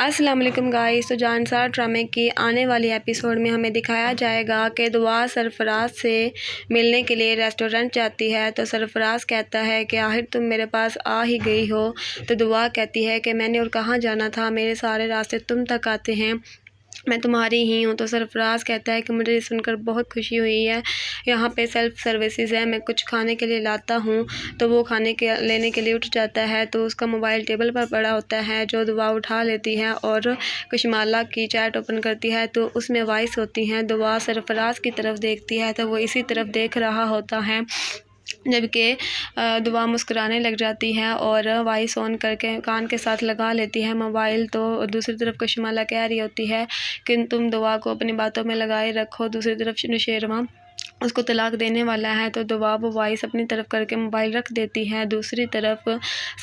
अस्सलाम वालेकुम गाइस। तो जानसार ड्रामे की आने वाली एपिसोड में हमें दिखाया जाएगा कि दुआ सरफराज से मिलने के लिए रेस्टोरेंट जाती है। तो सरफराज कहता है कि आखिर तुम मेरे पास आ ही गई हो। तो दुआ कहती है कि मैंने और कहाँ जाना था, मेरे सारे रास्ते तुम तक आते हैं, मैं तुम्हारी ही हूँ। तो सरफराज कहता है कि मुझे ये सुनकर बहुत खुशी हुई है, यहाँ पे सेल्फ़ सर्विसेज है, मैं कुछ खाने के लिए लाता हूँ। तो वो खाने के लेने के लिए उठ जाता है तो उसका मोबाइल टेबल पर पड़ा होता है, जो दुआ उठा लेती है और कशमाला की चैट ओपन करती है तो उसमें वॉइस होती हैं। दुआ सरफराज की तरफ देखती है तो वो इसी तरफ देख रहा होता है, जबकि दुआ मुस्कुराने लग जाती है और वॉइस ऑन करके कान के साथ लगा लेती है मोबाइल। तो दूसरी तरफ कशमाला कह रही होती है कि तुम दुआ को अपनी बातों में लगाए रखो। दूसरी तरफ नौशेरवां उसको तलाक देने वाला है तो दुआ वो वॉइस अपनी तरफ करके मोबाइल रख देती है। दूसरी तरफ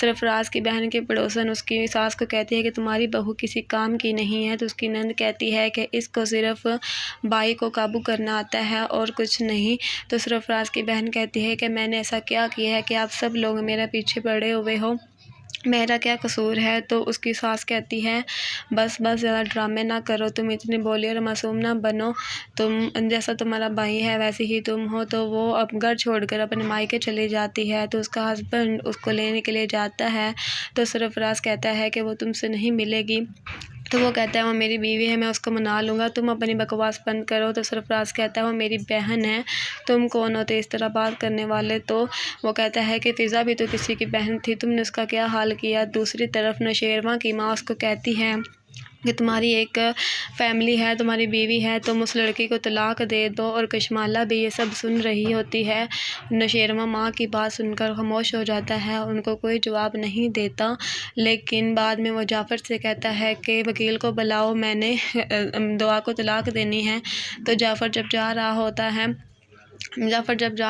सरफराज की बहन के पड़ोसन उसकी सास को कहती है कि तुम्हारी बहू किसी काम की नहीं है। तो उसकी नंद कहती है कि इसको सिर्फ बाई को काबू करना आता है और कुछ नहीं। तो सरफराज की बहन कहती है कि मैंने ऐसा क्या किया है कि आप सब लोग मेरे पीछे पड़े हुए हो, मेरा क्या कसूर है। तो उसकी सास कहती है बस ज़्यादा ड्रामे ना करो, तुम इतनी भोली और मासूम ना बनो, तुम जैसा तुम्हारा भाई है वैसे ही तुम हो। तो वो अब घर छोड़कर अपने मायके चली जाती है तो उसका हस्बैंड उसको लेने के लिए जाता है। तो सरफराज कहता है कि वो तुमसे नहीं मिलेगी। तो वो कहता है वो मेरी बीवी है, मैं उसको मना लूँगा, तुम अपनी बकवास बंद करो। तो सरफराज कहता है वो मेरी बहन है, तुम कौन होते इस तरह बात करने वाले। तो वो कहता है कि फ़िज़ा भी तो किसी की बहन थी, तुमने उसका क्या हाल किया। दूसरी तरफ नौशेरवां की माँ उसको कहती है कि तुम्हारी एक फैमिली है, तुम्हारी बीवी है, तुम उस लड़की को तलाक दे दो। और कशमाला भी ये सब सुन रही होती है। नौशेरवां माँ की बात सुनकर खामोश हो जाता है, उनको कोई जवाब नहीं देता। लेकिन बाद में वो जाफ़र से कहता है कि वकील को बुलाओ, मैंने दुआ को तलाक देनी है। तो जाफ़र जब जा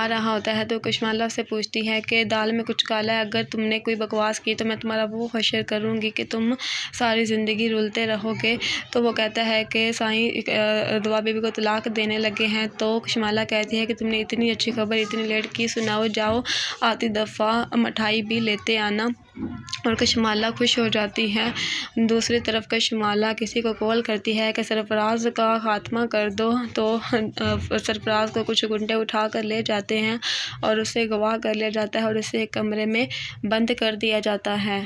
रहा होता है तो कशमाला से पूछती है कि दाल में कुछ काला है, अगर तुमने कोई बकवास की तो मैं तुम्हारा वो हशर करूँगी कि तुम सारी ज़िंदगी रुलते रहोगे। तो वो कहता है कि साईं दुआ बीबी को तलाक देने लगे हैं। तो कशमाला कहती है कि तुमने इतनी अच्छी खबर इतनी लेट की सुनाओ, जाओ आती दफ़ा मिठाई भी लेते आना। और कशमाला खुश हो जाती है। दूसरी तरफ कशमाला किसी को कॉल करती है कि सरफराज का खात्मा कर दो। तो सरफराज को कुछ गुंडे उठा कर ले जाते हैं और उसे गवाह कर लिया जाता है और उसे एक कमरे में बंद कर दिया जाता है।